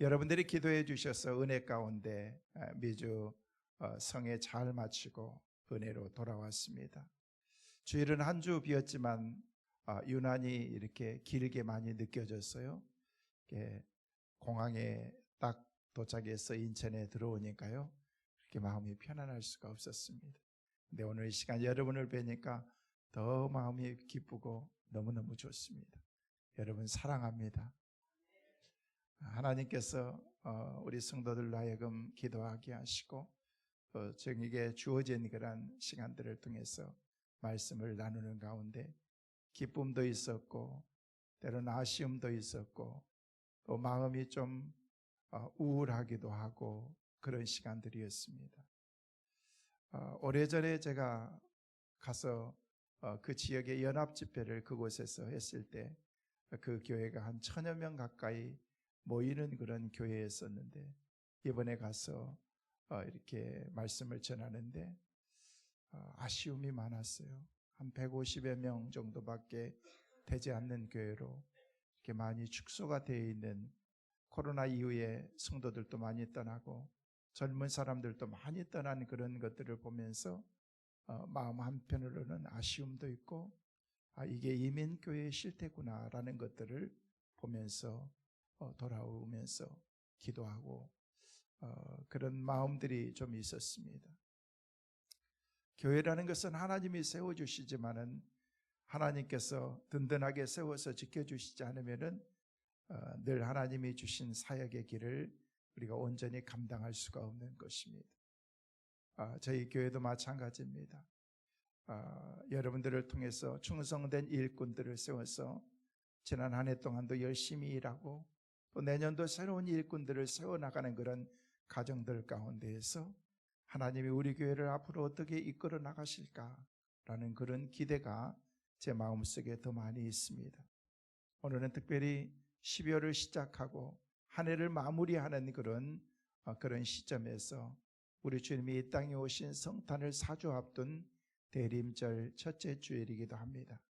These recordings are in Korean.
여러분들이 기도해 주셔서 은혜 가운데 매주 성에 잘 마치고 은혜로 돌아왔습니다. 주일은 한 주 비었지만 유난히 이렇게 길게 많이 느껴졌어요. 공항에 딱 도착해서 인천에 들어오니까요, 그렇게 마음이 편안할 수가 없었습니다. 근데 오늘 이 시간 여러분을 뵈니까 더 마음이 기쁘고 너무너무 좋습니다. 여러분 사랑합니다. 하나님께서 우리 성도들로 하여금 기도하게 하시고 저에게 주어진 그런 시간들을 통해서 말씀을 나누는 가운데 기쁨도 있었고 때로는 아쉬움도 있었고 또 마음이 좀 우울하기도 하고 그런 시간들이었습니다. 오래전에 제가 가서 그 지역의 연합집회를 그곳에서 했을 때 그 교회가 한 1000여 명 가까이 모이는 그런 교회였었는데, 이번에 가서 이렇게 말씀을 전하는데 아쉬움이 많았어요. 한 150여 명 정도밖에 되지 않는 교회로 이렇게 많이 축소가 되어 있는, 코로나 이후에 성도들도 많이 떠나고 젊은 사람들도 많이 떠난 그런 것들을 보면서 마음 한편으로는 아쉬움도 있고 이게 이민교회의 실태구나라는 것들을 보면서 돌아오면서 기도하고 그런 마음들이 좀 있었습니다. 교회라는 것은 하나님이 세워주시지만은 하나님께서 든든하게 세워서 지켜주시지 않으면은 늘 하나님이 주신 사역의 길을 우리가 온전히 감당할 수가 없는 것입니다. 저희 교회도 마찬가지입니다. 여러분들을 통해서 충성된 일꾼들을 세워서 지난 한 해 동안도 열심히 일하고 또 내년도 새로운 일꾼들을 세워나가는 그런 가정들 가운데에서 하나님이 우리 교회를 앞으로 어떻게 이끌어 나가실까라는 그런 기대가 제 마음속에 더 많이 있습니다. 오늘은 특별히 12월을 시작하고 한 해를 마무리하는 그런 시점에서 우리 주님이 이 땅에 오신 성탄을 사주 앞둔 대림절 첫째 주일이기도 합니다.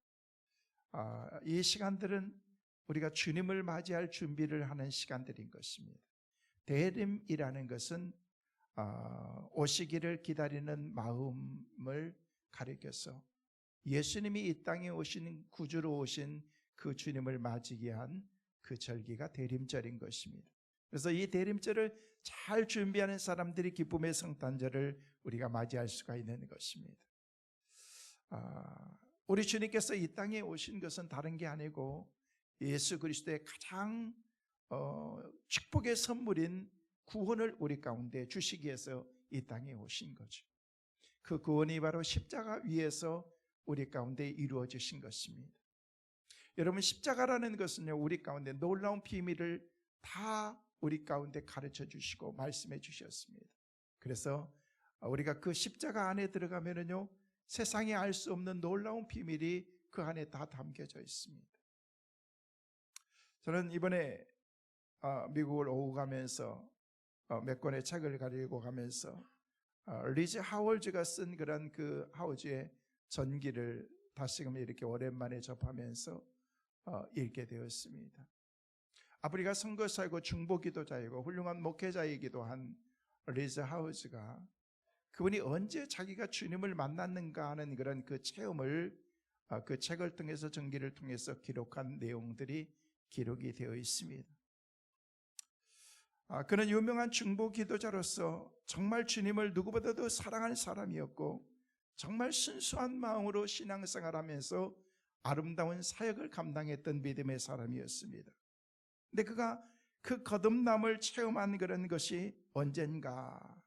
이 시간들은 우리가 주님을 맞이할 준비를 하는 시간들인 것입니다. 대림이라는 것은 오시기를 기다리는 마음을 가리켜서 예수님이 이 땅에 오신, 구주로 오신 그 주님을 맞이하기 위한 그 절기가 대림절인 것입니다. 그래서 이 대림절을 잘 준비하는 사람들이 기쁨의 성탄절을 우리가 맞이할 수가 있는 것입니다. 우리 주님께서 이 땅에 오신 것은 다른 게 아니고 예수 그리스도의 가장 축복의 선물인 구원을 우리 가운데 주시기 위해서 이 땅에 오신 거죠. 그 구원이 바로 십자가 위에서 우리 가운데 이루어지신 것입니다. 여러분, 십자가라는 것은요, 우리 가운데 놀라운 비밀을 다 우리 가운데 가르쳐 주시고 말씀해 주셨습니다. 그래서 우리가 그 십자가 안에 들어가면은요, 세상에 알 수 없는 놀라운 비밀이 그 안에 다 담겨져 있습니다. 저는 이번에 미국을 오고 가면서 몇 권의 책을 가지고 가면서 리즈 하월즈가 쓴 그런 그 하월즈의 전기를 다시금 이렇게 오랜만에 접하면서 읽게 되었습니다. 아프리카 선교사이고 중보기도자이고 훌륭한 목회자이기도 한 리즈 하월즈가 그분이 언제 자기가 주님을 만났는가 하는 그런 그 체험을 그 책을 통해서, 전기를 통해서 기록한 내용들이 기록이 되어 있습니다. 그는 유명한 중보 기도자로서 정말 주님을 누구보다도 사랑하는 사람이었고 정말 순수한 마음으로 신앙생활하면서 아름다운 사역을 감당했던 믿음의 사람이었습니다. 근데 그가 그 거듭남을 체험한 그런 것이 언젠가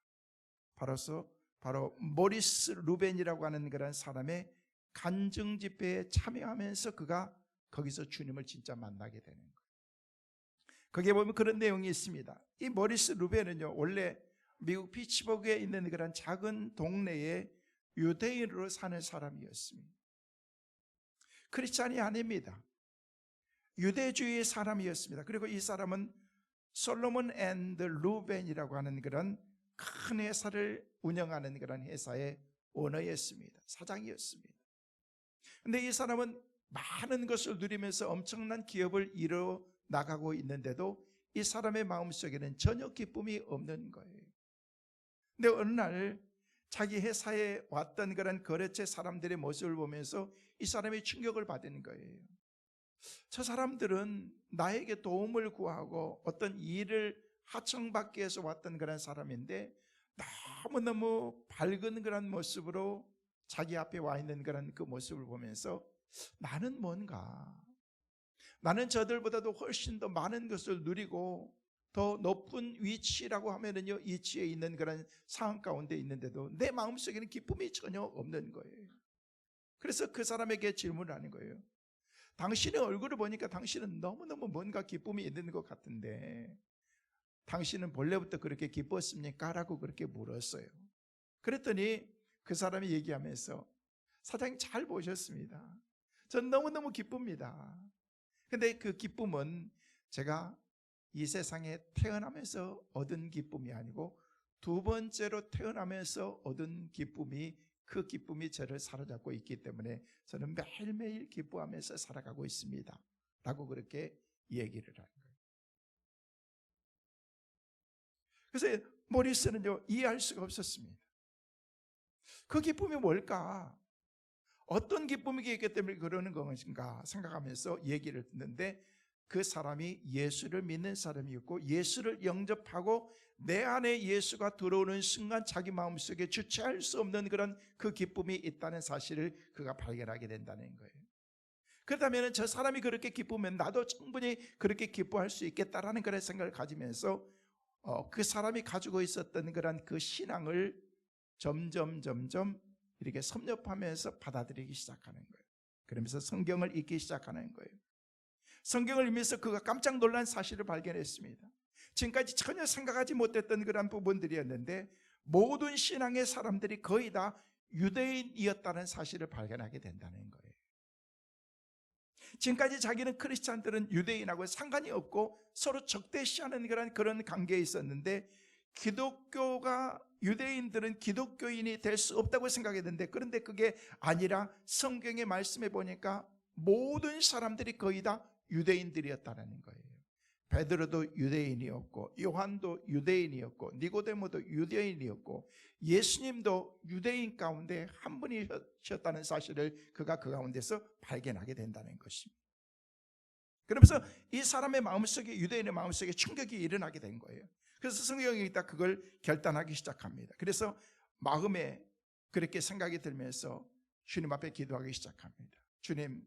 바로 모리스 루벤이라고 하는 그런 사람의 간증 집회에 참여하면서 그가 거기서 주님을 진짜 만나게 되는 거예요. 거기에 보면 그런 내용이 있습니다. 이 모리스 루벤은요, 원래 미국 피츠버그에 있는 그런 작은 동네에 유대인으로 사는 사람이었습니다. 크리스찬이 아닙니다. 유대주의 사람이었습니다. 그리고 이 사람은 솔로몬 앤드 루벤이라고 하는 그런 큰 회사를 운영하는 그런 회사의 오너였습니다. 사장이었습니다. 그런데 이 사람은 많은 것을 누리면서 엄청난 기업을 이뤄 나가고 있는데도 이 사람의 마음속에는 전혀 기쁨이 없는 거예요. 근데 어느 날 자기 회사에 왔던 그런 거래처 사람들의 모습을 보면서 이 사람이 충격을 받은 거예요. 저 사람들은 나에게 도움을 구하고 어떤 일을 하청받기 위해서 왔던 그런 사람인데 너무너무 밝은 그런 모습으로 자기 앞에 와 있는 그런 그 모습을 보면서 나는 뭔가, 나는 저들보다도 훨씬 더 많은 것을 누리고 더 높은 위치라고 하면은요, 위치에 있는 그런 상황 가운데 있는데도 내 마음속에는 기쁨이 전혀 없는 거예요. 그래서 그 사람에게 질문을 하는 거예요. 당신의 얼굴을 보니까 당신은 너무너무 뭔가 기쁨이 있는 것 같은데 당신은 본래부터 그렇게 기뻤습니까? 라고 그렇게 물었어요. 그랬더니 그 사람이 얘기하면서 사장님 잘 보셨습니다. 전 너무너무 기쁩니다. 근데 그 기쁨은 제가 이 세상에 태어나면서 얻은 기쁨이 아니고 두 번째로 태어나면서 얻은 기쁨이, 그 기쁨이 저를 사로잡고 있기 때문에 저는 매일매일 기뻐하면서 살아가고 있습니다. 라고 그렇게 얘기를 하는 거예요. 그래서 모리스는요, 이해할 수가 없었습니다. 그 기쁨이 뭘까? 어떤 기쁨이 있기 때문에 그러는 것인가 생각하면서 얘기를 듣는데, 그 사람이 예수를 믿는 사람이었고 예수를 영접하고 내 안에 예수가 들어오는 순간 자기 마음속에 주체할 수 없는 그런 그 기쁨이 있다는 사실을 그가 발견하게 된다는 거예요. 그렇다면 저 사람이 그렇게 기쁘면 나도 충분히 그렇게 기뻐할 수 있겠다라는 그런 생각을 가지면서 그 사람이 가지고 있었던 그런 그 신앙을 점점 이렇게 섭렵하면서 받아들이기 시작하는 거예요. 그러면서 성경을 읽기 시작하는 거예요. 성경을 읽으면서 그가 깜짝 놀란 사실을 발견했습니다. 지금까지 전혀 생각하지 못했던 그런 부분들이었는데 모든 신앙의 사람들이 거의 다 유대인이었다는 사실을 발견하게 된다는 거예요. 지금까지 자기는 크리스찬들은 유대인하고 상관이 없고 서로 적대시하는 그런 관계에 있었는데, 기독교가, 유대인들은 기독교인이 될 수 없다고 생각했는데, 그런데 그게 아니라 성경의 말씀에 보니까 모든 사람들이 거의 다 유대인들이었다는 거예요. 베드로도 유대인이었고 요한도 유대인이었고 니고데모도 유대인이었고 예수님도 유대인 가운데 한 분이셨다는 사실을 그가 그 가운데서 발견하게 된다는 것입니다. 그러면서 이 사람의 마음속에, 유대인의 마음속에 충격이 일어나게 된 거예요. 그래서 성경에 있다 그걸 결단하기 시작합니다. 그래서 마음에 그렇게 생각이 들면서 주님 앞에 기도하기 시작합니다. 주님,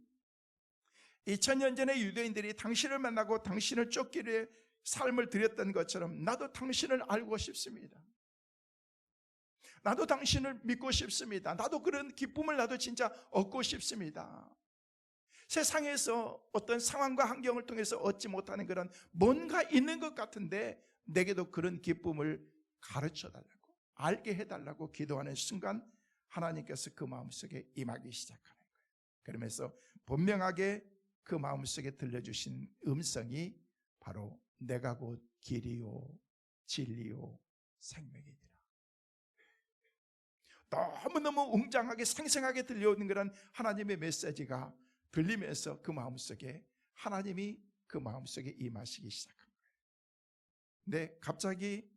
2000년 전에 유대인들이 당신을 만나고 당신을 쫓기를 삶을 드렸던 것처럼 나도 당신을 알고 싶습니다. 나도 당신을 믿고 싶습니다. 나도 그런 기쁨을 나도 진짜 얻고 싶습니다. 세상에서 어떤 상황과 환경을 통해서 얻지 못하는 그런 뭔가 있는 것 같은데 내게도 그런 기쁨을 가르쳐달라고, 알게 해달라고 기도하는 순간 하나님께서 그 마음속에 임하기 시작하는 거예요. 그러면서 분명하게 그 마음속에 들려주신 음성이 바로 내가 곧 길이요 진리요 생명이니라. 너무너무 웅장하게 생생하게 들려오는 그런 하나님의 메시지가 들리면서 그 마음속에 하나님이 그 마음속에 임하시기 시작한 거예요. 근데 갑자기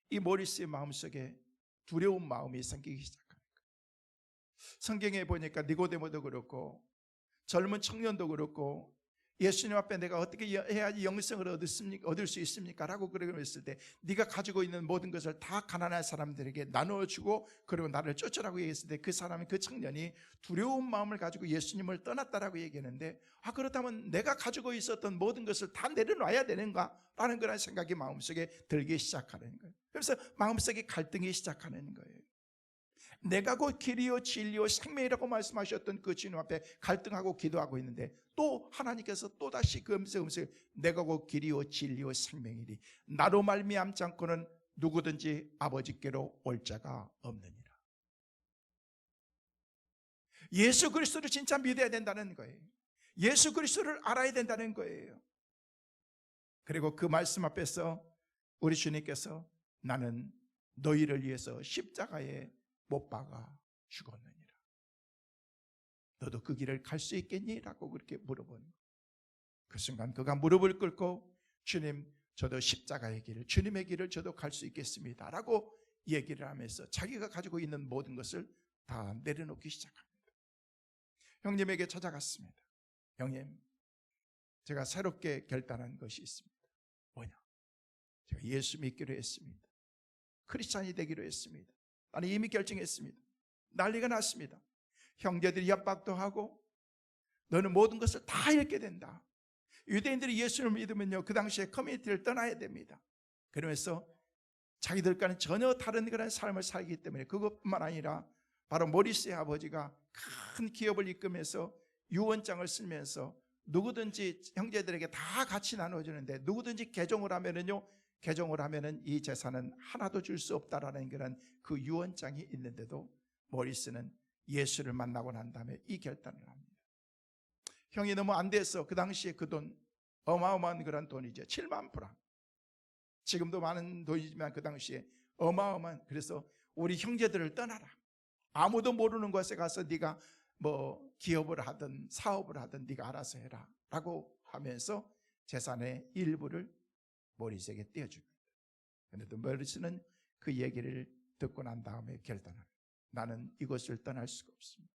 이 모리스의 마음속에 두려운 마음이 생기기 시작하는 거예요. 성경에 보니까 니고데모도 그렇고 젊은 청년도 그렇고 예수님 앞에 내가 어떻게 해야지 영생을 얻을 수 있습니까? 라고 그랬을 때 네가 가지고 있는 모든 것을 다 가난한 사람들에게 나누어주고 그리고 나를 쫓으라고 얘기했을 때 그 사람이, 그 청년이 두려운 마음을 가지고 예수님을 떠났다라고 얘기했는데, 그렇다면 내가 가지고 있었던 모든 것을 다 내려놔야 되는가? 라는 그런 생각이 마음속에 들기 시작하는 거예요. 그래서 마음속에 갈등이 시작하는 거예요. 내가 곧 길이요 진리요 생명이라고 말씀하셨던 그 주님 앞에 갈등하고 기도하고 있는데 또 하나님께서 또다시 그 음성 내가 곧 길이요 진리요 생명이니 나로 말미암지 않고는 누구든지 아버지께로 올 자가 없느니라. 예수 그리스도를 진짜 믿어야 된다는 거예요. 예수 그리스도를 알아야 된다는 거예요. 그리고 그 말씀 앞에서 우리 주님께서 나는 너희를 위해서 십자가에 못 박아 죽었느니라. 너도 그 길을 갈 수 있겠니? 라고 그렇게 물어본 그 순간 그가 무릎을 꿇고 주님, 저도 십자가의 길, 주님의 길을 저도 갈 수 있겠습니다 라고 얘기를 하면서 자기가 가지고 있는 모든 것을 다 내려놓기 시작합니다. 형님에게 찾아갔습니다. 형님, 제가 새롭게 결단한 것이 있습니다. 뭐냐? 제가 예수 믿기로 했습니다. 크리스찬이 되기로 했습니다. 나는 이미 결정했습니다. 난리가 났습니다. 형제들이 협박도 하고 너는 모든 것을 다 잃게 된다. 유대인들이 예수를 믿으면요, 그 당시에 커뮤니티를 떠나야 됩니다. 그러면서 자기들과는 전혀 다른 그런 삶을 살기 때문에, 그것뿐만 아니라 바로 모리스의 아버지가 큰 기업을 이끌면서 유언장을 쓰면서 누구든지 형제들에게 다 같이 나눠주는데, 누구든지 개종을 하면은 이 재산은 하나도 줄 수 없다라는 그런 그 유언장이 있는데도 모리스는 예수를 만나고 난 다음에 이 결단을 합니다. 형이 너무 안 돼서 그 당시에 그 돈, 어마어마한 그런 돈이죠. 7만 프랑. 지금도 많은 돈이지만 그 당시에 어마어마한. 그래서 우리 형제들을 떠나라. 아무도 모르는 곳에 가서 네가 뭐 기업을 하든 사업을 하든 네가 알아서 해라 라고 하면서 재산의 일부를 모리스에게 떼어줍니다. 그런데 모리스는 그 얘기를 듣고 난 다음에 결단합니다. 나는 이곳을 떠날 수가 없습니다.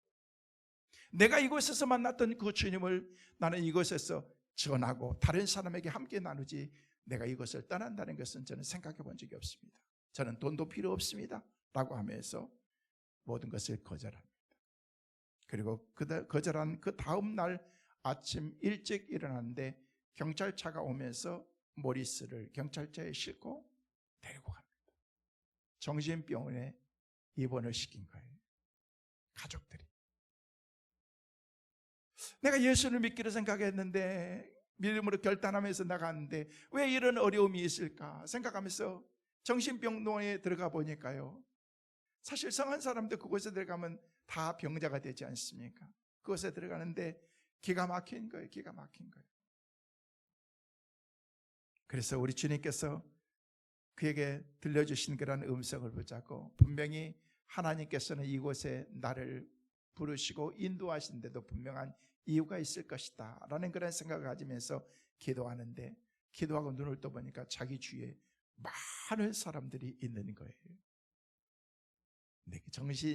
내가 이곳에서 만났던 그 주님을 나는 이곳에서 전하고 다른 사람에게 함께 나누지, 내가 이곳을 떠난다는 것은 저는 생각해 본 적이 없습니다. 저는 돈도 필요 없습니다 라고 하면서 모든 것을 거절합니다. 그리고 거절한 그 다음 날 아침 일찍 일어났는데 경찰차가 오면서 모리스를 경찰차에 싣고 데리고 갑니다. 정신병원에 입원을 시킨 거예요. 가족들이. 내가 예수를 믿기로 생각했는데, 믿음으로 결단하면서 나갔는데 왜 이런 어려움이 있을까 생각하면서 정신병원에 들어가 보니까요, 사실 성한 사람들 그곳에 들어가면 다 병자가 되지 않습니까? 그곳에 들어가는데 기가 막힌 거예요. 기가 막힌 거예요. 그래서 우리 주님께서 그에게 들려주신 그런 음성을 붙잡고, 분명히 하나님께서는 이곳에 나를 부르시고 인도하시는데도 분명한 이유가 있을 것이다 라는 그런 생각을 가지면서 기도하는데, 기도하고 눈을 떠보니까 자기 주위에 많은 사람들이 있는 거예요.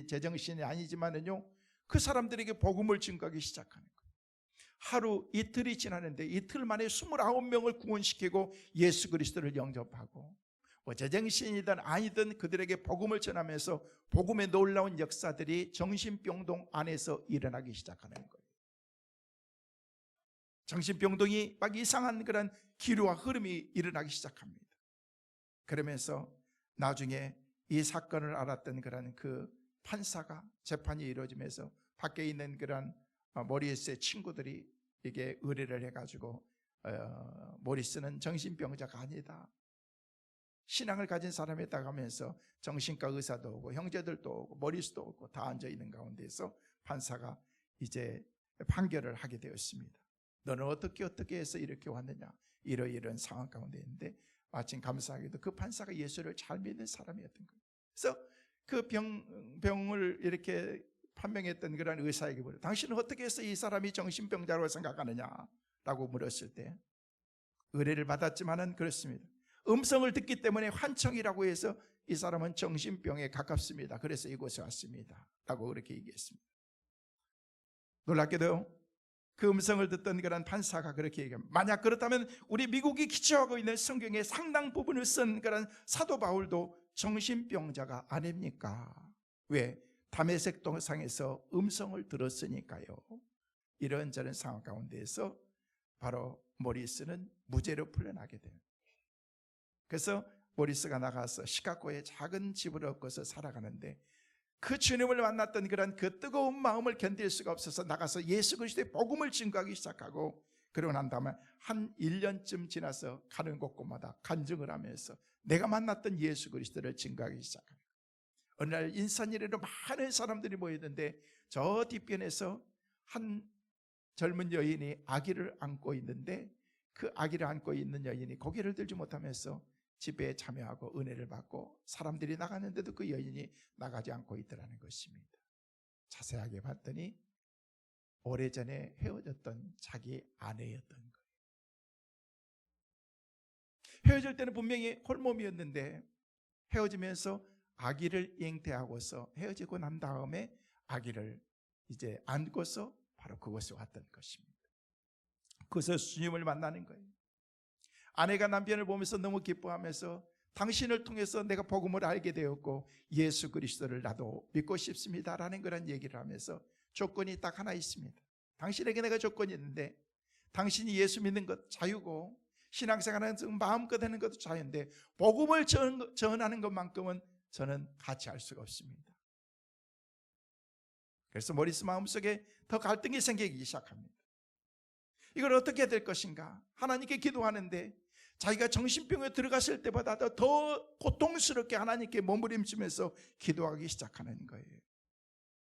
제정신이 아니지만은요, 그 사람들에게 복음을 증거하기 시작하는 거예요. 하루 이틀이 지나는데 이틀 만에 29명을 구원시키고 예수 그리스도를 영접하고, 제정신이든 아니든 그들에게 복음을 전하면서 복음의 놀라운 역사들이 정신병동 안에서 일어나기 시작하는 거예요. 정신병동이 막 이상한 그런 기류와 흐름이 일어나기 시작합니다. 그러면서 나중에 이 사건을 알았던 그런 그 판사가, 재판이 이루어지면서 밖에 있는 그런 모리스의 친구들이 이게 의뢰를 해가지고 모리스는 정신병자가 아니다, 신앙을 가진 사람이다 하면서 정신과 의사도 오고 형제들도 오고 모리스도 오고 다 앉아있는 가운데서 판사가 이제 판결을 하게 되었습니다. 너는 어떻게 해서 이렇게 왔느냐, 이런 상황 가운데 있는데, 마침 감사하게도 그 판사가 예수를 잘 믿는 사람이었던 거예요. 그래서 그 병을 이렇게 판명했던 그런 의사에게 물어요. 당신은 어떻게 해서 이 사람이 정신병자라고 생각하느냐라고 물었을 때, 의뢰를 받았지만은 그렇습니다. 음성을 듣기 때문에 환청이라고 해서 이 사람은 정신병에 가깝습니다. 그래서 이곳에 왔습니다 라고 그렇게 얘기했습니다. 놀랍게도 그 음성을 듣던 그런 판사가 그렇게 얘기합니다. 만약 그렇다면 우리 미국이 기초하고 있는 성경의 상당 부분을 쓴 그런 사도 바울도 정신병자가 아닙니까? 왜? 다메섹 동상에서 음성을 들었으니까요. 이런저런 상황 가운데에서 바로 모리스는 무죄로 풀려나게 돼요. 그래서 모리스가 나가서 시카고의 작은 집을 얻고서 살아가는데, 그 주님을 만났던 그런 그 뜨거운 마음을 견딜 수가 없어서 나가서 예수 그리스도의 복음을 증거하기 시작하고, 그러고 난 다음에 한 1년쯤 지나서 가는 곳곳마다 간증을 하면서 내가 만났던 예수 그리스도를 증거하기 시작합니다. 어느 날 인산이래로 많은 사람들이 모였는데, 저 뒷편에서 한 젊은 여인이 아기를 안고 있는데, 그 아기를 안고 있는 여인이 고개를 들지 못하면서 집회에 참여하고 은혜를 받고, 사람들이 나갔는데도 그 여인이 나가지 않고 있더라는 것입니다. 자세하게 봤더니 오래전에 헤어졌던 자기 아내였던 거예요. 헤어질 때는 분명히 홀몸이었는데 헤어지면서 아기를 잉태하고서 헤어지고 난 다음에 아기를 이제 안고서 바로 그곳에 왔던 것입니다. 그래서 주님을 만나는 거예요. 아내가 남편을 보면서 너무 기뻐하면서 당신을 통해서 내가 복음을 알게 되었고 예수 그리스도를 나도 믿고 싶습니다라는 그런 얘기를 하면서 조건이 딱 하나 있습니다. 당신에게 내가 조건이 있는데 당신이 예수 믿는 것 자유고 신앙생활하는 마음껏 하는 것도 자유인데 복음을 전하는 것만큼은 저는 같이 할 수가 없습니다. 그래서 모리스 마음속에 더 갈등이 생기기 시작합니다. 이걸 어떻게 해야 될 것인가? 하나님께 기도하는데 자기가 정신병에 들어갔을 때보다 더 고통스럽게 하나님께 몸부림치면서 기도하기 시작하는 거예요.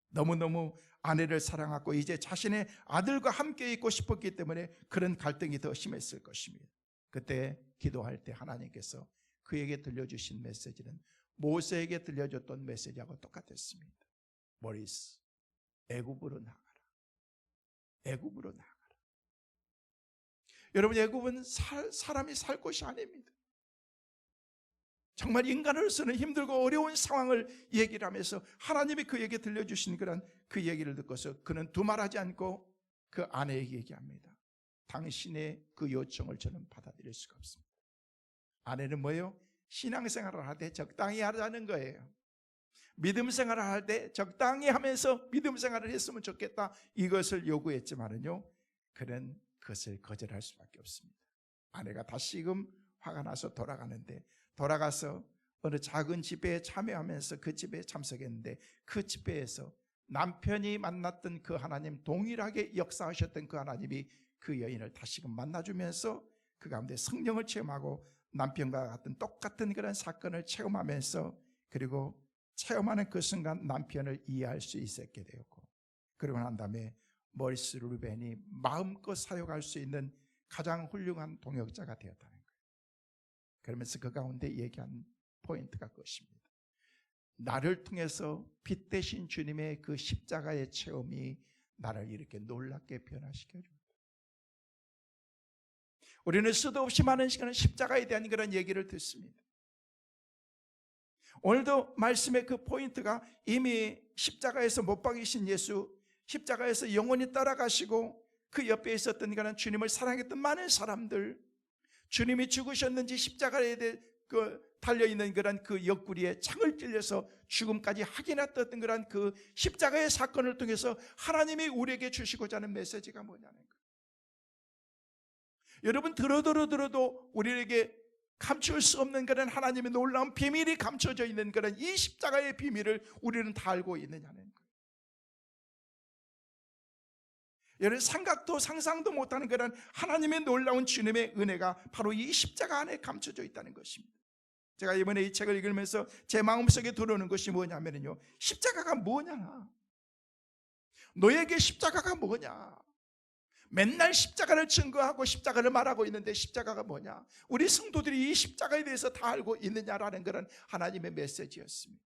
너무너무 아내를 사랑하고 이제 자신의 아들과 함께 있고 싶었기 때문에 그런 갈등이 더 심했을 것입니다. 그때 기도할 때 하나님께서 그에게 들려주신 메시지는 모세에게 들려줬던 메시지하고 똑같았습니다. 모리스, 애굽으로 나가라. 애굽으로 나가라. 여러분, 애굽은 사람이 살 곳이 아닙니다. 정말 인간으로서는 힘들고 어려운 상황을 얘기를 하면서 하나님이 그에게 들려주신 그 얘기를 듣고서 그는 두말하지 않고 그 아내에게 얘기합니다. 당신의 그 요청을 저는 받아들일 수가 없습니다. 아내는 뭐예요? 신앙생활을 할 때 적당히 하자는 거예요. 믿음 생활을 할 때 적당히 하면서 믿음 생활을 했으면 좋겠다 이것을 요구했지만은요, 그는 그것을 거절할 수밖에 없습니다. 아내가 다시금 화가 나서 돌아가는데 돌아가서 어느 작은 집회에 참여하면서 그 집회에 참석했는데 그 집회에서 남편이 만났던 그 하나님, 동일하게 역사하셨던 그 하나님이 그 여인을 다시금 만나주면서 그 가운데 성령을 체험하고 남편과 같은 똑같은 그런 사건을 체험하면서 그리고 체험하는 그 순간 남편을 이해할 수 있었게 되었고 그리고 난 다음에 모리스 루벤이 마음껏 사역할 수 있는 가장 훌륭한 동역자가 되었다는 거예요. 그러면서 그 가운데 얘기한 포인트가 그것입니다. 나를 통해서 빛 대신 주님의 그 십자가의 체험이 나를 이렇게 놀랍게 변화시켜줍니다. 우리는 수도 없이 많은 시간을 십자가에 대한 그런 얘기를 듣습니다. 오늘도 말씀의 그 포인트가 이미 십자가에서 못 박이신 예수, 십자가에서 영원히 따라가시고 그 옆에 있었던 그런 주님을 사랑했던 많은 사람들, 주님이 죽으셨는지 십자가에 달려있는 그런 그 옆구리에 창을 찔려서 죽음까지 확인했던 그런 그 십자가의 사건을 통해서 하나님이 우리에게 주시고자 하는 메시지가 뭐냐는 거예요. 여러분, 들어도 우리에게 감출 수 없는 그런 하나님의 놀라운 비밀이 감춰져 있는 그런 이 십자가의 비밀을 우리는 다 알고 있느냐는 거예요. 여러분, 생각도 상상도 못하는 그런 하나님의 놀라운 주님의 은혜가 바로 이 십자가 안에 감춰져 있다는 것입니다. 제가 이번에 이 책을 읽으면서 제 마음속에 들어오는 것이 뭐냐면요, 십자가가 뭐냐, 너에게 십자가가 뭐냐, 맨날 십자가를 증거하고 십자가를 말하고 있는데 십자가가 뭐냐, 우리 성도들이 이 십자가에 대해서 다 알고 있느냐라는 그런 하나님의 메시지였습니다.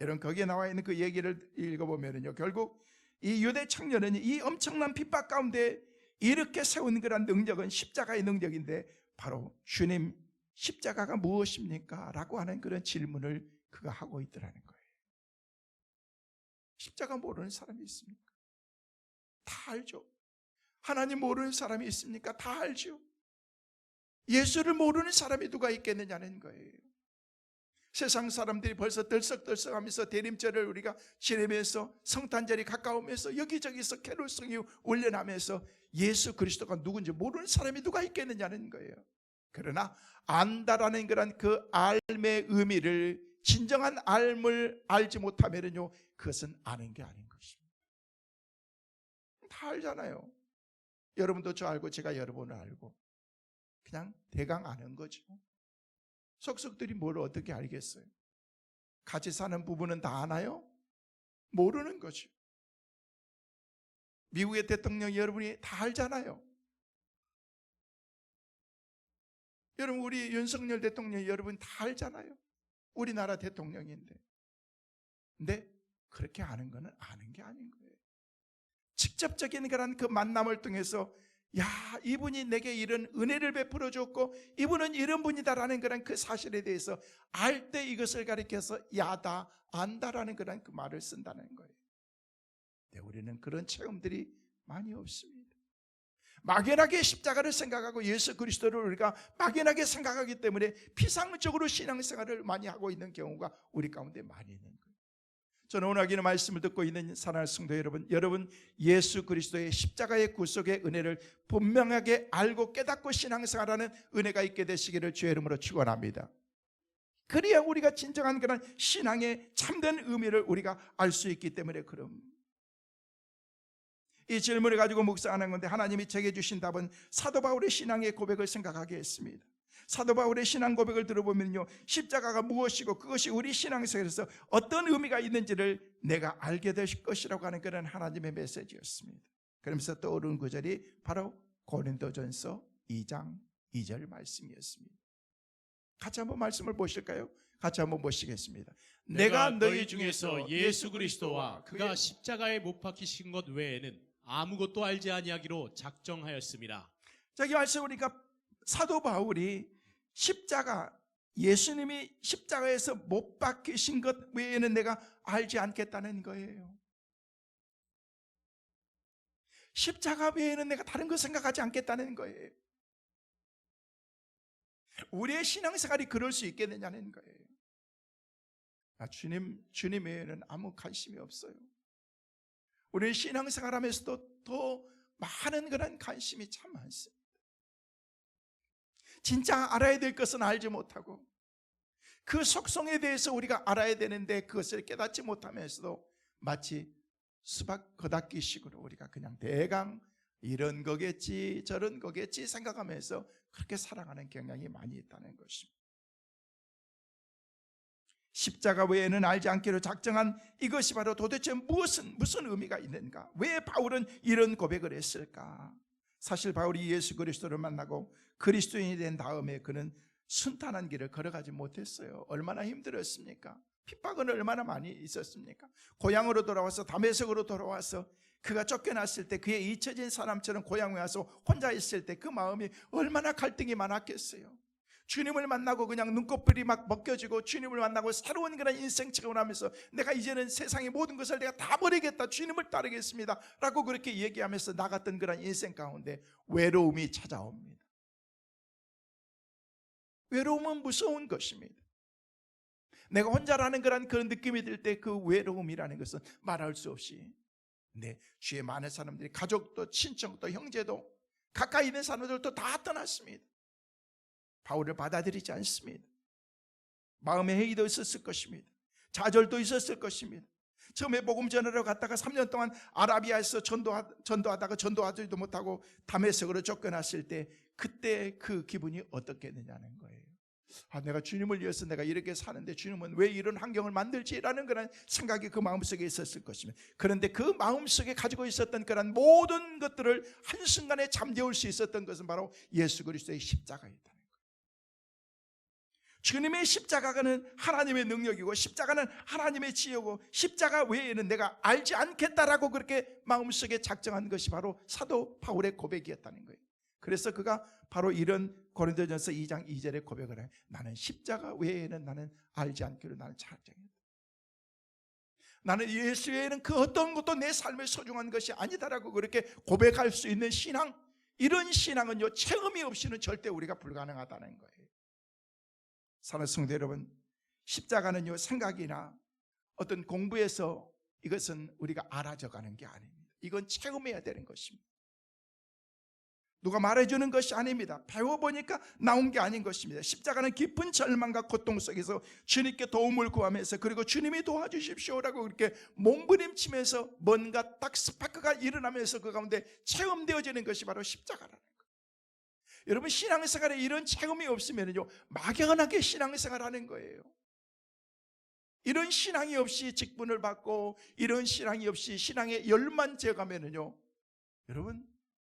여러분, 거기에 나와 있는 그 얘기를 읽어보면요, 결국 이 유대 청년은 이 엄청난 핍박 가운데 이렇게 세운 그런 능력은 십자가의 능력인데 바로 주님, 십자가가 무엇입니까? 라고 하는 그런 질문을 그가 하고 있더라는 거예요. 십자가 모르는 사람이 있습니까? 다 알죠. 하나님 모르는 사람이 있습니까? 다 알죠. 예수를 모르는 사람이 누가 있겠느냐는 거예요. 세상 사람들이 벌써 들썩들썩하면서 대림절을 우리가 지내면서 성탄절이 가까우면서 여기저기서 캐롤송이 울려나면서 예수 그리스도가 누군지 모르는 사람이 누가 있겠느냐는 거예요. 그러나 안다라는 그런 그 알의 의미를, 진정한 알을 알지 못하면요, 그것은 아는 게 아닌 것입니다. 다 알잖아요. 여러분도 저 알고 제가 여러분을 알고 그냥 대강 아는 거죠. 속속들이 뭘 어떻게 알겠어요? 같이 사는 부부는 다 아나요? 모르는 거죠. 미국의 대통령 여러분이 다 알잖아요. 여러분, 우리 윤석열 대통령 여러분 다 알잖아요. 우리나라 대통령인데. 근데 그렇게 아는 거는 아는 게 아닌 거예요. 직접적인 그런 그 만남을 통해서 야, 이분이 내게 이런 은혜를 베풀어 줬고 이분은 이런 분이다라는 그런 그 사실에 대해서 알 때 이것을 가리켜서 야다, 안다라는 그런 그 말을 쓴다는 거예요. 네, 우리는 그런 체험들이 많이 없습니다. 막연하게 십자가를 생각하고 예수 그리스도를 우리가 막연하게 생각하기 때문에 피상적으로 신앙생활을 많이 하고 있는 경우가 우리 가운데 많이 있는 거예요. 저는 오늘 이 말씀을 듣고 있는 사랑하는 성도 여러분 예수 그리스도의 십자가의 구속의 은혜를 분명하게 알고 깨닫고 신앙생활하는 은혜가 있게 되시기를 주의 이름으로 축원합니다. 그래야 우리가 진정한 그런 신앙의 참된 의미를 우리가 알 수 있기 때문에 이 질문을 가지고 묵상하는 건데 하나님이 제게 주신 답은 사도 바울의 신앙의 고백을 생각하게 했습니다. 사도 바울의 신앙 고백을 들어보면요, 십자가가 무엇이고 그것이 우리 신앙생활에서 어떤 의미가 있는지를 내가 알게 될 것이라고 하는 그런 하나님의 메시지였습니다. 그러면서 떠오른 구절이 바로 고린도전서 2장 2절 말씀이었습니다. 같이 한번 말씀을 보실까요? 같이 한번 보시겠습니다. 내가 너희 중에서 예수 그리스도와 그가 십자가에 못 박히신 것 외에는 아무것도 알지 아니하기로 작정하였습니다. 저기 말씀 보니까 사도 바울이 예수님이 십자가에서 못 박히신 것 외에는 내가 알지 않겠다는 거예요. 십자가 외에는 내가 다른 거 생각하지 않겠다는 거예요. 우리의 신앙생활이 그럴 수 있겠느냐는 거예요. 주님 외에는 아무 관심이 없어요. 우리의 신앙생활 하면서도 더 많은 그런 관심이 참 많습니다. 진짜 알아야 될 것은 알지 못하고 그 속성에 대해서 우리가 알아야 되는데 그것을 깨닫지 못하면서도 마치 수박 겉핥기식으로 우리가 그냥 대강 이런 거겠지 저런 거겠지 생각하면서 그렇게 살아가는 경향이 많이 있다는 것입니다. 십자가 외에는 알지 않기로 작정한 이것이 바로 도대체 무슨 의미가 있는가? 왜 바울은 이런 고백을 했을까? 사실 바울이 예수 그리스도를 만나고 그리스도인이 된 다음에 그는 순탄한 길을 걸어가지 못했어요. 얼마나 힘들었습니까? 핍박은 얼마나 많이 있었습니까? 고향으로 돌아와서 다메섹으로 돌아와서 그가 쫓겨났을 때 그의 잊혀진 사람처럼 고향에 와서 혼자 있을 때 그 마음이 얼마나 갈등이 많았겠어요. 주님을 만나고 그냥 눈꺼풀이 막 벗겨지고 주님을 만나고 새로운 그런 인생 체험을 하면서 내가 이제는 세상의 모든 것을 내가 다 버리겠다, 주님을 따르겠습니다 라고 그렇게 얘기하면서 나갔던 그런 인생 가운데 외로움이 찾아옵니다. 외로움은 무서운 것입니다. 내가 혼자라는 그런 느낌이 들 때 그 외로움이라는 것은 말할 수 없이 주위에 많은 사람들이 가족도 친척도 형제도 가까이 있는 사람들도 다 떠났습니다. 바울을 받아들이지 않습니다. 마음의 회의도 있었을 것입니다. 좌절도 있었을 것입니다. 처음에 복음 전하러 갔다가 3년 동안 아라비아에서 전도하다가 전도하지도 못하고 다메섹으로 쫓겨났을 때 그때 그 기분이 어떻겠느냐는 거예요. 내가 주님을 위해서 내가 이렇게 사는데 주님은 왜 이런 환경을 만들지라는 그런 생각이 그 마음속에 있었을 것입니다. 그런데 그 마음속에 가지고 있었던 그런 모든 것들을 한순간에 잠재울 수 있었던 것은 바로 예수 그리스도의 십자가였다는 거예요. 주님의 십자가는 하나님의 능력이고 십자가는 하나님의 지혜고 십자가 외에는 내가 알지 않겠다라고 그렇게 마음속에 작정한 것이 바로 사도 바울의 고백이었다는 거예요. 그래서 그가 바로 이런 고린도전서 2장 2절의 고백을 해요. 나는 십자가 외에는 나는 알지 않기로 나는 작정했다. 나는 예수 외에는 그 어떤 것도 내 삶에 소중한 것이 아니다라고 그렇게 고백할 수 있는 신앙, 이런 신앙은요 체험이 없이는 절대 우리가 불가능하다는 거예요. 사랑하는 성도 여러분, 십자가는요 생각이나 어떤 공부에서 이것은 우리가 알아져가는 게 아닙니다. 이건 체험해야 되는 것입니다. 누가 말해주는 것이 아닙니다. 배워보니까 나온 게 아닌 것입니다. 십자가는 깊은 절망과 고통 속에서 주님께 도움을 구하면서 그리고 주님이 도와주십시오라고 그렇게 몸부림치면서 뭔가 딱 스파크가 일어나면서 그 가운데 체험되어지는 것이 바로 십자가라는 거예요. 여러분, 신앙생활에 이런 체험이 없으면요 막연하게 신앙생활하는 거예요. 이런 신앙이 없이 직분을 받고 이런 신앙이 없이 신앙에 열만 재가면은요 여러분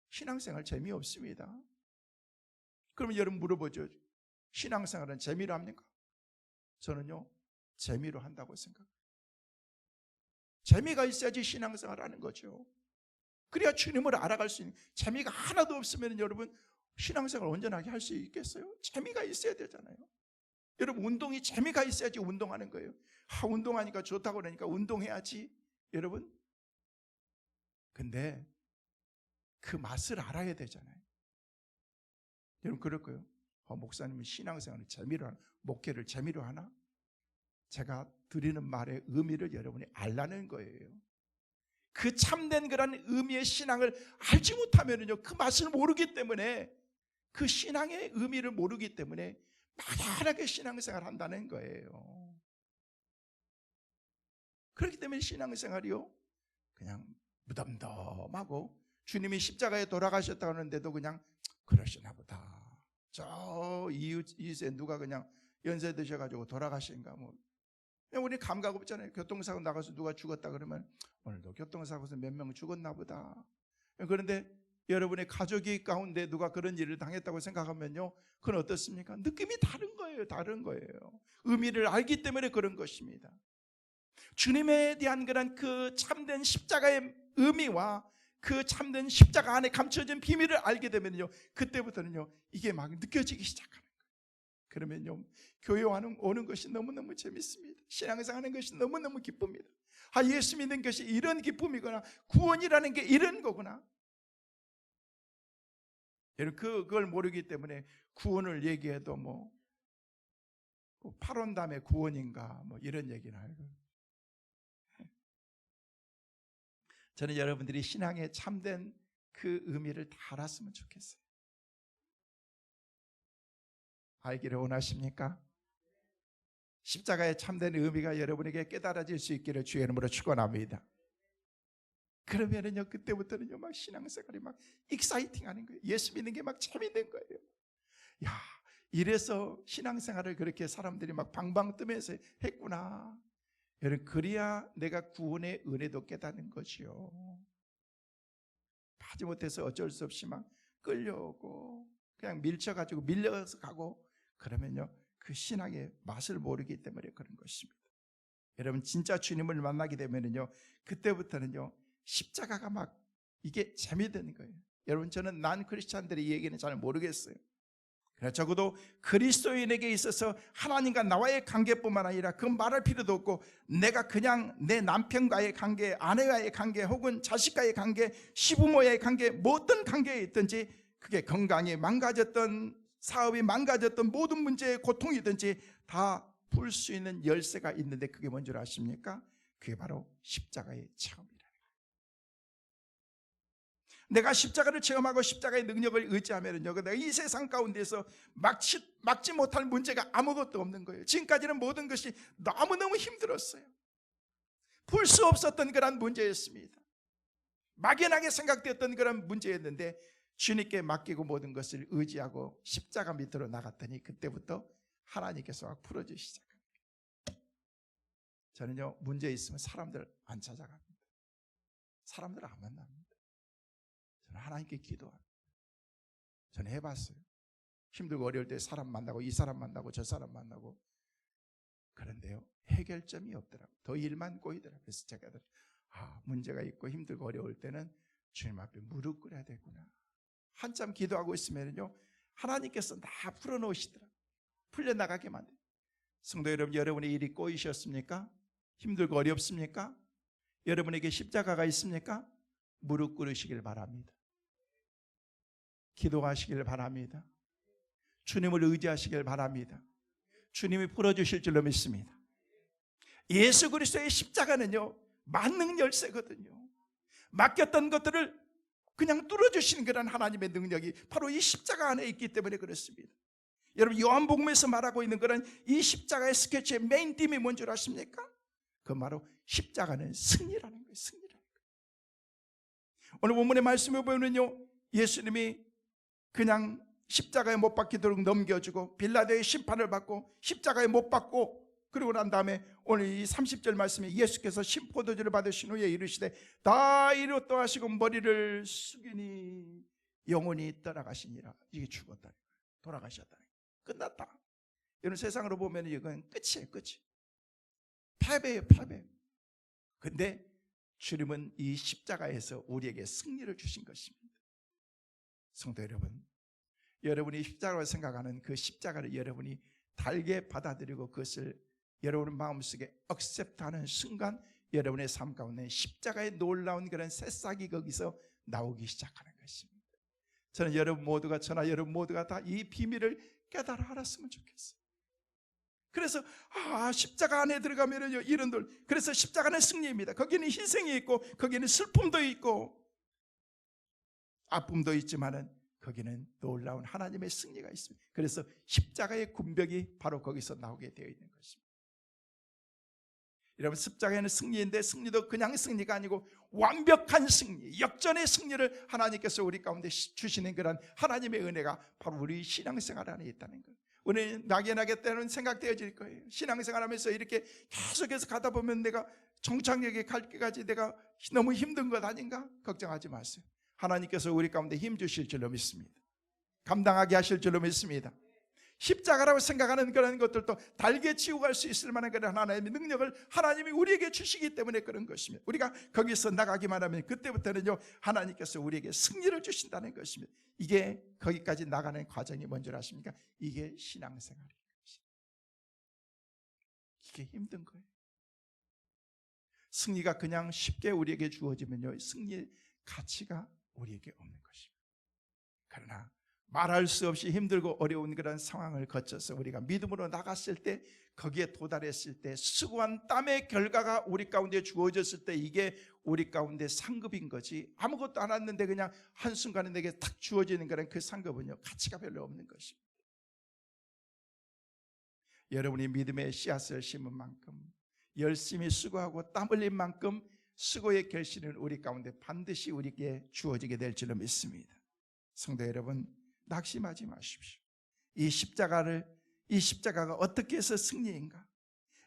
신앙생활 재미없습니다. 그러면 여러분 물어보죠. 신앙생활은 재미로 합니까? 저는요 재미로 한다고 생각해요. 재미가 있어야지 신앙생활 하는 거죠. 그래야 주님을 알아갈 수 있는, 재미가 하나도 없으면 여러분 신앙생활 온전하게 할 수 있겠어요? 재미가 있어야 되잖아요. 여러분 운동이 재미가 있어야지 운동하는 거예요. 운동하니까 좋다고 그러니까 운동해야지. 여러분 근데 그 맛을 알아야 되잖아요. 여러분 그럴 거예요. 목사님은 신앙생활을 재미로 하나, 목회를 재미로 하나? 제가 드리는 말의 의미를 여러분이 알라는 거예요. 그 참된 그런 의미의 신앙을 알지 못하면요, 그 맛을 모르기 때문에, 그 신앙의 의미를 모르기 때문에 막연하게 신앙생활 한다는 거예요. 그렇기 때문에 신앙생활이요, 그냥 무덤덤하고, 주님이 십자가에 돌아가셨다고 하는데도 그냥 그러시나 보다. 저 이웃에 누가 그냥 연세 드셔가지고 돌아가신가, 뭐 우리 감각 없잖아요. 교통사고 나가서 누가 죽었다 그러면 오늘도 교통사고에서 몇 명 죽었나 보다. 그런데 여러분의 가족이 가운데 누가 그런 일을 당했다고 생각하면요, 그건 어떻습니까? 느낌이 다른 거예요. 다른 거예요. 의미를 알기 때문에 그런 것입니다. 주님에 대한 그런 그 참된 십자가의 의미와 그 참된 십자가 안에 감춰진 비밀을 알게 되면요, 그때부터는요 이게 막 느껴지기 시작하는 거예요. 그러면요 교회 오는 것이 너무너무 재밌습니다. 신앙생활하는 것이 너무너무 기쁩니다. 예수 믿는 것이 이런 기쁨이구나, 구원이라는 게 이런 거구나. 여러분 그걸 모르기 때문에 구원을 얘기해도 뭐 8원 다음에 구원인가 뭐 이런 얘기는 알고, 저는 여러분들이 신앙의 참된 그 의미를 다 알았으면 좋겠어요. 알기를 원하십니까? 십자가의 참된 의미가 여러분에게 깨달아질 수 있기를 주의 이름으로 축원합니다. 그러면은요 그때부터는요 막 신앙생활이 막 익사이팅하는 거예요. 예수 믿는 게 막 재밌는 거예요. 야, 이래서 신앙생활을 그렇게 사람들이 막 방방 뜨면서 했구나. 여러분 그래야 내가 구원의 은혜도 깨닫는 거지요. 하지 못해서 어쩔 수 없이 막 끌려오고 그냥 밀쳐가지고 밀려서 가고 그러면요 그 신앙의 맛을 모르기 때문에 그런 것입니다. 여러분 진짜 주님을 만나게 되면은요 그때부터는요 십자가가 막 이게 재미되는 거예요. 여러분 저는 난 크리스찬들의 이 얘기는 잘 모르겠어요. 그러나 적어도 그리스도인에게 있어서 하나님과 나와의 관계뿐만 아니라 그 말할 필요도 없고, 내가 그냥 내 남편과의 관계, 아내와의 관계, 혹은 자식과의 관계, 시부모의 관계, 뭐 어떤 관계에 있든지 그게 건강이 망가졌던, 사업이 망가졌던, 모든 문제의 고통이든지 다 풀 수 있는 열쇠가 있는데 그게 뭔 줄 아십니까? 그게 바로 십자가의 체험이라는 거예요. 내가 십자가를 체험하고 십자가의 능력을 의지하면요 내가 이 세상 가운데서 막지 못할 문제가 아무것도 없는 거예요. 지금까지는 모든 것이 너무너무 힘들었어요. 풀 수 없었던 그런 문제였습니다. 막연하게 생각되었던 그런 문제였는데 주님께 맡기고 모든 것을 의지하고 십자가 밑으로 나갔더니 그때부터 하나님께서 막 풀어주시기 시작합니다. 저는요 문제 있으면 사람들 안 찾아갑니다. 사람들 안 만납니다. 저는 하나님께 기도합니다. 저는 해봤어요. 힘들고 어려울 때 사람 만나고 이 사람 만나고 저 사람 만나고, 그런데요 해결점이 없더라고요. 더 일만 꼬이더라고요. 그래서 제가 문제가 있고 힘들고 어려울 때는 주님 앞에 무릎 꿇어야 되구나. 한참 기도하고 있으면요 하나님께서 다 풀어놓으시더라고요. 풀려나가게 만들어요. 성도 여러분, 여러분의 일이 꼬이셨습니까? 힘들고 어렵습니까? 여러분에게 십자가가 있습니까? 무릎 꿇으시길 바랍니다. 기도하시길 바랍니다. 주님을 의지하시길 바랍니다. 주님이 풀어주실 줄로 믿습니다. 예수 그리스도의 십자가는요 만능 열쇠거든요. 맡겼던 것들을 그냥 뚫어주시는 그런 하나님의 능력이 바로 이 십자가 안에 있기 때문에 그렇습니다. 여러분 요한복음에서 말하고 있는 그런 이 십자가의 스케치의 메인 띠이 뭔 줄 아십니까? 그건 바로 십자가는 승리라는 거예요. 승리라는 거예요. 오늘 본문의 말씀을 보면요 예수님이 그냥 십자가에 못 박히도록 넘겨주고 빌라도의 심판을 받고 십자가에 못 박고, 그리고 난 다음에 오늘 이 30절 말씀에 예수께서 심포도주를 받으신 후에 이르시되 다 이루었다 하시고 머리를 숙이니 영혼이 떠나가시니라. 이게 죽었다, 돌아가셨다, 끝났다. 여러분 세상으로 보면 이건 끝이에요. 끝이 패배예요. 패배. 근데 주님은 이 십자가에서 우리에게 승리를 주신 것입니다. 성도 여러분, 여러분이 십자가로 생각하는 그 십자가를 여러분이 달게 받아들이고 그것을 여러분의 마음속에 억셉트하는 순간 여러분의 삶 가운데 십자가의 놀라운 그런 새싹이 거기서 나오기 시작하는 것입니다. 저는 여러분 모두가, 저나 여러분 모두가 다 이 비밀을 깨달아 알았으면 좋겠어요. 그래서 십자가 안에 들어가면요 이른들, 그래서 십자가는 승리입니다. 거기는 희생이 있고 거기는 슬픔도 있고 아픔도 있지만은 거기는 놀라운 하나님의 승리가 있습니다. 그래서 십자가의 군벽이 바로 거기서 나오게 되어 있는 것입니다. 여러분, 십자가에는 승리인데 승리도 그냥 승리가 아니고 완벽한 승리, 역전의 승리를 하나님께서 우리 가운데 주시는 그런 하나님의 은혜가 바로 우리 신앙생활 안에 있다는 거예요. 우리 막연하게 때로는 생각되어질 거예요. 신앙생활하면서 이렇게 계속해서 가다 보면 내가 정착역에 갈 때까지 내가 너무 힘든 것 아닌가? 걱정하지 마세요. 하나님께서 우리 가운데 힘 주실 줄로 믿습니다. 감당하게 하실 줄로 믿습니다. 십자가라고 생각하는 그런 것들도 달게 치고 갈 수 있을 만한 그런 하나님의 능력을 하나님이 우리에게 주시기 때문에 그런 것입니다. 우리가 거기서 나가기만 하면 그때부터는요 하나님께서 우리에게 승리를 주신다는 것입니다. 이게 거기까지 나가는 과정이 뭔지 아십니까? 이게 신앙생활인 것입니다. 이게 힘든 거예요. 승리가 그냥 쉽게 우리에게 주어지면요 승리의 가치가 우리에게 없는 것입니다. 그러나 말할 수 없이 힘들고 어려운 그런 상황을 거쳐서 우리가 믿음으로 나갔을 때, 거기에 도달했을 때 수고한 땀의 결과가 우리 가운데 주어졌을 때 이게 우리 가운데 상급인 거지, 아무것도 안 했는데 그냥 한순간에 내게 탁 주어지는 그런 그 상급은요 가치가 별로 없는 것입니다. 여러분이 믿음의 씨앗을 심은 만큼, 열심히 수고하고 땀 흘린 만큼 수고의 결실은 우리 가운데 반드시 우리에게 주어지게 될 줄로 믿습니다. 성도 여러분, 낙심하지 마십시오. 이 십자가가 어떻게 해서 승리인가?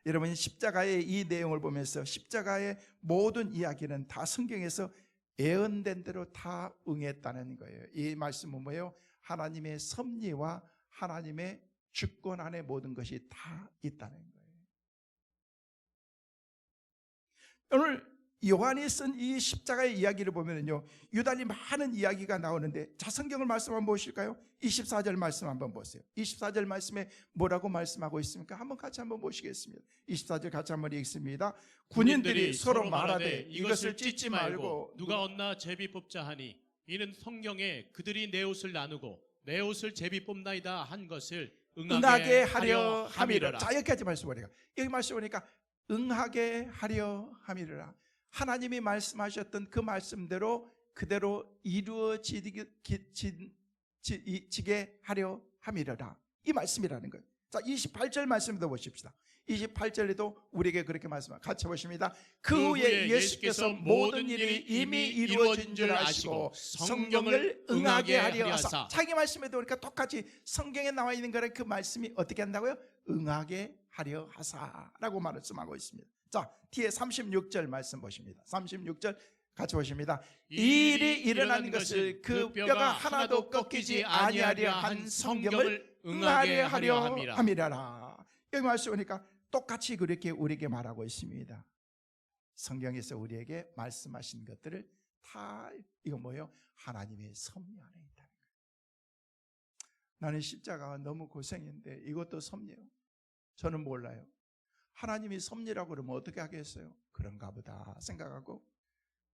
여러분, 십자가의 이 내용을 보면서 십자가의 모든 이야기는 다 성경에서 예언된 대로 다 응했다는 거예요. 이 말씀은 뭐예요? 하나님의 섭리와 하나님의 주권 안에 모든 것이 다 있다는 거예요. 오늘 요한이 쓴 이 십자가의 이야기를 보면요 유달리 많은 이야기가 나오는데, 자, 성경을 말씀 한번 보실까요? 24절 말씀 한번 보세요. 24절 말씀에 뭐라고 말씀하고 있습니까? 한번 같이 한번 보시겠습니다. 24절 같이 한번 읽습니다. 군인들이 서로 말하되 이것을 찢지 말고 누가 얻나 제비 뽑자 하니, 이는 성경에 그들이 내 옷을 나누고 내 옷을 제비 뽑나이다 한 것을 응하게 하려 함이라. 자, 여기까지 말씀 보니까, 여기 말씀 보니까 응하게 하려 함이라. 하나님이 말씀하셨던 그 말씀대로 그대로 이루어지게 하려 함이라. 이 말씀이라는 거예요. 자, 28절 말씀도 보십시다. 28절에도 우리에게 그렇게 말씀합니다. 같이 보십니다. 그 후에 예수께서 모든 일이 이미 이루어진 줄 아시고 성경을 응하게 하려 하사. 자기 말씀에도 그러니까 똑같이 성경에 나와 있는 거는 그 말씀이 어떻게 한다고요? 응하게 하려 하사라고 말씀하고 있습니다. 자, 뒤에 36절 말씀 보십니다. 36절 같이 보십니다. 이 일이 일어난 것을 그 뼈가 하나도 꺾이지 아니하려 한 성경을 응하게 하려 함이라라. 여기 말씀 보니까 똑같이 그렇게 우리에게 말하고 있습니다. 성경에서 우리에게 말씀하신 것들을 다 이거 뭐예요? 하나님의 섭리 안에 있다는 거예요. 나는 십자가가 너무 고생인데 이것도 섭리예요? 저는 몰라요. 하나님이 섭리라고 그러면 어떻게 하겠어요? 그런가 보다 생각하고,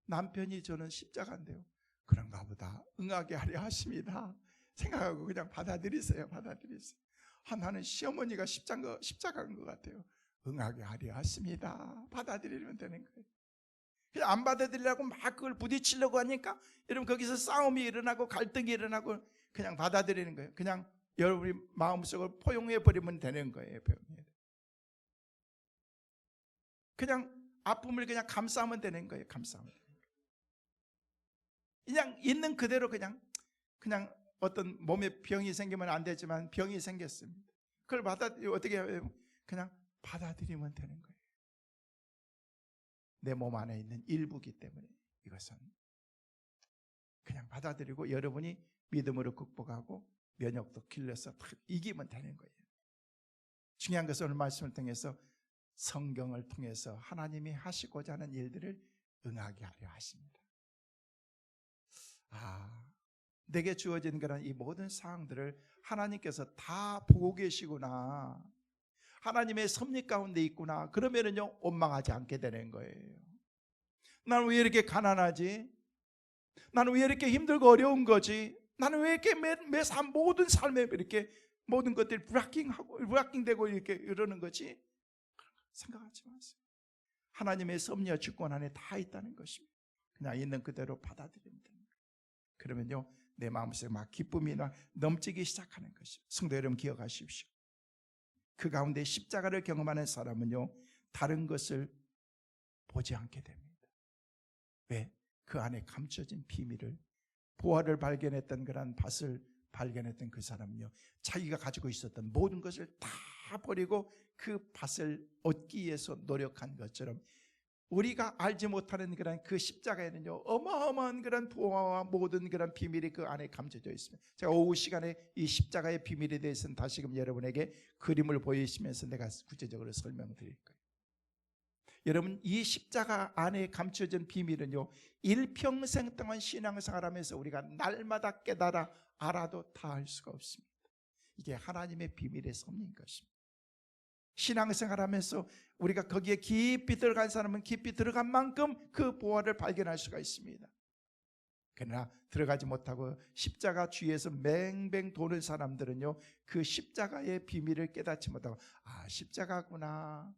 남편이 저는 십자가인데요, 그런가 보다 응하게 하려 하십니다 생각하고 그냥 받아들이세요. 받아들이세요. 나는 시어머니가 십자가인 것 같아요. 응하게 하려 하십니다. 받아들이면 되는 거예요. 그냥 안 받아들이려고 막 그걸 부딪히려고 하니까 여러분 거기서 싸움이 일어나고 갈등이 일어나고, 그냥 받아들이는 거예요. 그냥 여러분이 마음속을 포용해 버리면 되는 거예요. 그냥 아픔을 그냥 감싸면 되는 거예요. 감싸면 되는 거예요. 그냥 있는 그대로 그냥 어떤 몸에 병이 생기면 안 되지만 병이 생겼습니다. 그걸 어떻게 해요? 그냥 받아들이면 되는 거예요. 내 몸 안에 있는 일부기 때문에 이것은 그냥 받아들이고 여러분이 믿음으로 극복하고 면역도 길러서 이기면 되는 거예요. 중요한 것은 오늘 말씀을 통해서 성경을 통해서 하나님이 하시고자 하는 일들을 응하게 하려 하십니다. 내게 주어진 그런 이 모든 사항들을 하나님께서 다 보고 계시구나, 하나님의 섭리 가운데 있구나, 그러면은요 원망하지 않게 되는 거예요. 나는 왜 이렇게 가난하지? 나는 왜 이렇게 힘들고 어려운 거지? 나는 왜 이렇게 매 모든 삶에 이렇게 모든 것들이 불합킹되고 이렇게 이러는 거지? 생각하지 마세요. 하나님의 섭리와 주권 안에 다 있다는 것입니다. 그냥 있는 그대로 받아들이면 됩니다. 그러면요 내 마음속에 막 기쁨이 넘치기 시작하는 것입니다. 성도 여러분 기억하십시오. 그 가운데 십자가를 경험하는 사람은요 다른 것을 보지 않게 됩니다. 왜? 그 안에 감춰진 비밀을, 보화를 발견했던 그런 밭을 발견했던 그 사람은요 자기가 가지고 있었던 모든 것을 다 버리고 그 밭을 얻기 위해서 노력한 것처럼 우리가 알지 못하는 그런 그 십자가에는요 어마어마한 그런 보화와 모든 그런 비밀이 그 안에 감춰져 있습니다. 제가 오후 시간에 이 십자가의 비밀에 대해서는 다시금 여러분에게 그림을 보이시면서 내가 구체적으로 설명드릴 거예요. 여러분 이 십자가 안에 감춰진 비밀은요 일평생 동안 신앙생활하면서 우리가 날마다 깨달아 알아도 다 알 수가 없습니다. 이게 하나님의 비밀의 섭리인 것입니다. 신앙생활하면서 우리가 거기에 깊이 들어간 사람은 깊이 들어간 만큼 그 보화를 발견할 수가 있습니다. 그러나 들어가지 못하고 십자가 주위에서 맹맹 도는 사람들은요 그 십자가의 비밀을 깨닫지 못하고 십자가구나,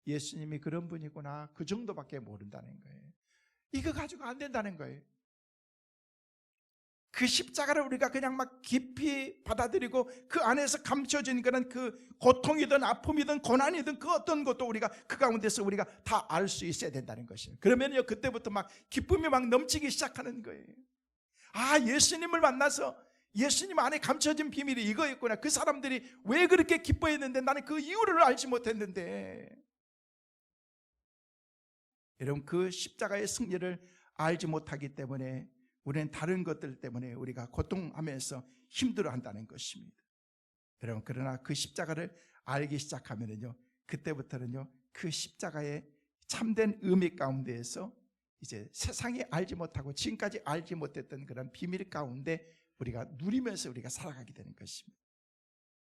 예수님이 그런 분이구나, 그 정도밖에 모른다는 거예요. 이거 가지고 안 된다는 거예요. 그 십자가를 우리가 그냥 막 깊이 받아들이고 그 안에서 감춰진 그런 그 고통이든 아픔이든 고난이든 그 어떤 것도 우리가 그 가운데서 우리가 다 알 수 있어야 된다는 것이에요. 그러면요 그때부터 막 기쁨이 막 넘치기 시작하는 거예요. 예수님을 만나서 예수님 안에 감춰진 비밀이 이거였구나. 그 사람들이 왜 그렇게 기뻐했는데 나는 그 이유를 알지 못했는데. 여러분 그 십자가의 승리를 알지 못하기 때문에 우리는 다른 것들 때문에 우리가 고통하면서 힘들어한다는 것입니다. 여러분 그러나 그 십자가를 알기 시작하면은요 그때부터는요 그 십자가의 참된 의미 가운데에서 이제 세상이 알지 못하고 지금까지 알지 못했던 그런 비밀 가운데 우리가 누리면서 우리가 살아가게 되는 것입니다.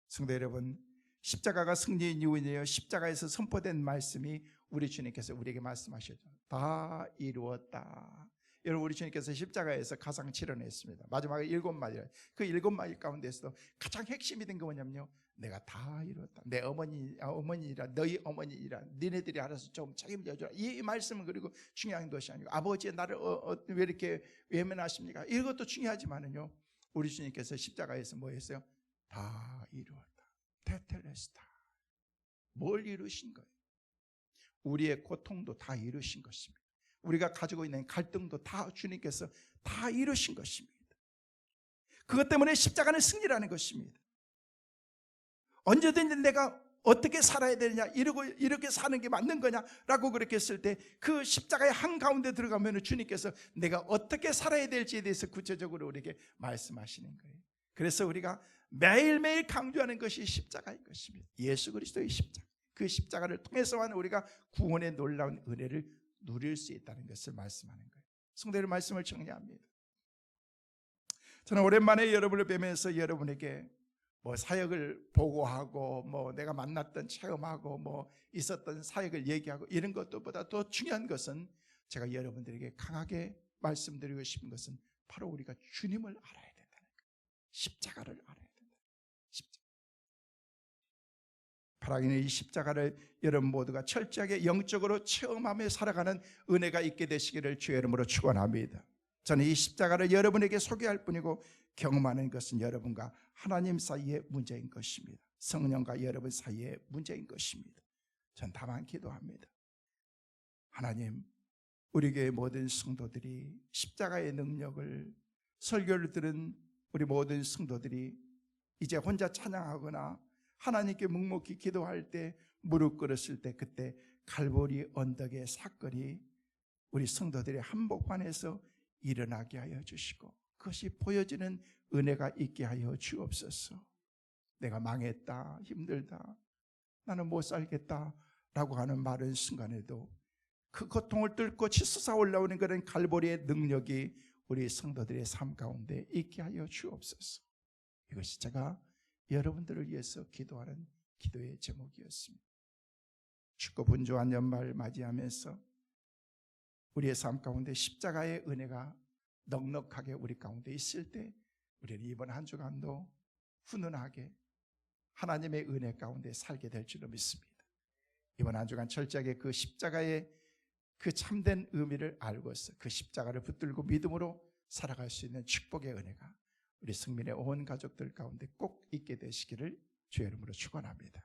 성도 여러분 십자가가 승리의 이유는요 십자가에서 선포된 말씀이 우리 주님께서 우리에게 말씀하셨죠. 다 이루었다. 여러분 우리 주님께서 십자가에서 가장 치러냈습니다. 마지막에 7마디. 그 7마디 가운데서도 가장 핵심이 된 거 뭐냐면요 내가 다 이루었다. 내 어머니라 너희 어머니라 니네들이 알아서 좀 책임져주라. 이 말씀은 그리고 중요한 것이 아니고 아버지의 나를 왜 이렇게 외면하십니까? 이것도 중요하지만은요 우리 주님께서 십자가에서 뭐 했어요? 다 이루었다. 테텔레스타. 뭘 이루신 거예요? 우리의 고통도 다 이루신 것입니다. 우리가 가지고 있는 갈등도 다 주님께서 다 이루신 것입니다. 그것 때문에 십자가는 승리라는 것입니다. 언제든지 내가 어떻게 살아야 되느냐, 이렇게 사는 게 맞는 거냐라고 그렇게 했을 때 그 십자가의 한가운데 들어가면 주님께서 내가 어떻게 살아야 될지에 대해서 구체적으로 우리에게 말씀하시는 거예요. 그래서 우리가 매일매일 강조하는 것이 십자가인 것입니다. 예수 그리스도의 십자가. 그 십자가를 통해서만 우리가 구원의 놀라운 은혜를 누릴 수 있다는 것을 말씀하는 거예요. 성도의 말씀을 정리합니다. 저는 오랜만에 여러분을 뵈면서 여러분에게 뭐 사역을 보고하고 뭐 내가 만났던 체험하고 뭐 있었던 사역을 얘기하고 이런 것보다 더 중요한 것은 제가 여러분들에게 강하게 말씀드리고 싶은 것은 바로 우리가 주님을 알아야 된다는 거예요. 십자가를 알아야 된다. 십자가. 바라기는 이 십자가를 여러분 모두가 철저하게 영적으로 체험하며 살아가는 은혜가 있게 되시기를 주의 이름으로 축원합니다. 저는 이 십자가를 여러분에게 소개할 뿐이고 경험하는 것은 여러분과 하나님 사이의 문제인 것입니다. 성령과 여러분 사이의 문제인 것입니다. 전 다만 기도합니다. 하나님, 우리 교회 모든 성도들이 십자가의 능력을 설교를 들은 우리 모든 성도들이 이제 혼자 찬양하거나 하나님께 묵묵히 기도할 때 무릎 꿇었을 때 그때 갈보리 언덕의 사건이 우리 성도들의 한복판에서 일어나게 하여 주시고 그것이 보여지는 은혜가 있게 하여 주옵소서. 내가 망했다, 힘들다, 나는 못 살겠다 라고 하는 말은 순간에도 그 고통을 뚫고 치솟아 올라오는 그런 갈보리의 능력이 우리 성도들의 삶 가운데 있게 하여 주옵소서. 이것이 제가 여러분들을 위해서 기도하는 기도의 제목이었습니다. 춥고 분주한 연말 맞이하면서 우리의 삶 가운데 십자가의 은혜가 넉넉하게 우리 가운데 있을 때 우리는 이번 한 주간도 훈훈하게 하나님의 은혜 가운데 살게 될 줄로 믿습니다. 이번 한 주간 철저하게 그 십자가의 그 참된 의미를 알고서 그 십자가를 붙들고 믿음으로 살아갈 수 있는 축복의 은혜가 우리 승민의 온 가족들 가운데 꼭 있게 되시기를 주의 이름으로 축원합니다.